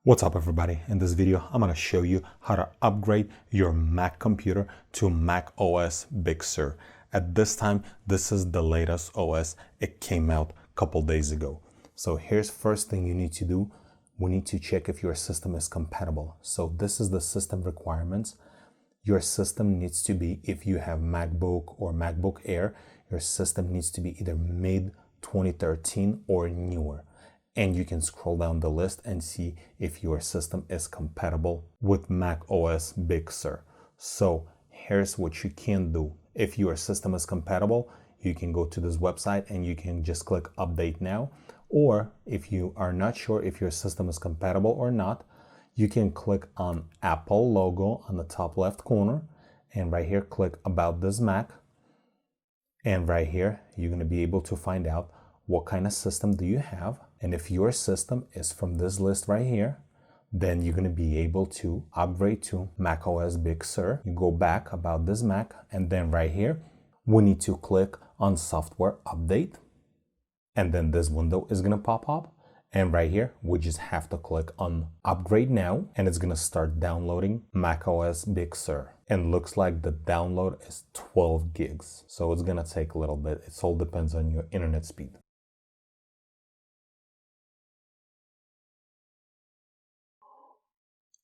What's up everybody? In this video I'm going to show you how to upgrade your Mac computer to macOS Big Sur. At this time, this is the latest OS. It came out a couple days ago. So here's first thing you need to do. We need to check if your system is compatible. So this is the system requirements. Your system needs to be, if you have MacBook or MacBook Air, your system needs to be either mid 2013 or newer. And you can scroll down the list and see if your system is compatible with macOS Big Sur. So here's what you can do. If your system is compatible, you can go to this website and you can just click update now. Or if you are not sure if your system is compatible or not, you can click on Apple logo on the top left corner and right here click about this Mac. And right here, you're going to be able to find out what kind of system do you have. And if your system is from this list right here, then you're going to be able to upgrade to macOS Big Sur. You go back about this Mac, and then right here, we need to click on software update. And then this window is going to pop up. And right here, we just have to click on upgrade now, and it's going to start downloading macOS Big Sur. And looks like the download is 12 gigs. So it's going to take a little bit. It all depends on your internet speed.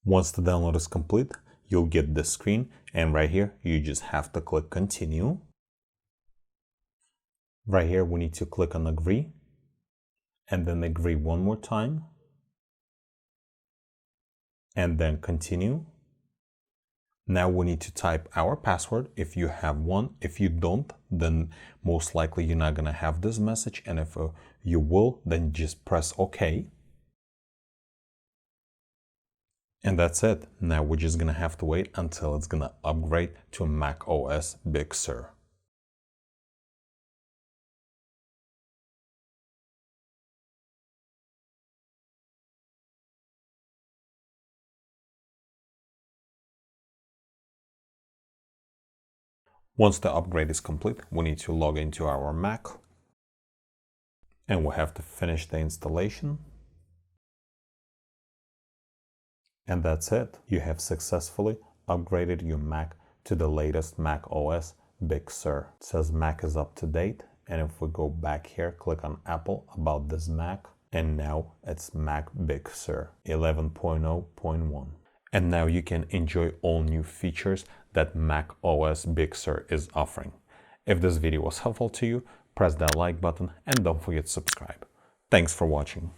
Once the download is complete, you'll get this screen, and right here, you just have to click continue. Right here, we need to click on agree, and then agree one more time, and then continue. Now we need to type our password if you have one. If you don't, then most likely you're not gonna have this message, and if you will, then just press OK. And that's it. Now we're just gonna have to wait until it's gonna upgrade to macOS Big Sur. Once the upgrade is complete, we need to log into our Mac. And we'll have to finish the installation. And that's it. You have successfully upgraded your Mac to the latest Mac OS Big Sur. It says Mac is up to date. And if we go back here, click on Apple about this Mac. And now it's Mac Big Sur 11.0.1. And now you can enjoy all new features that Mac OS Big Sur is offering. If this video was helpful to you, press that like button and don't forget to subscribe. Thanks for watching.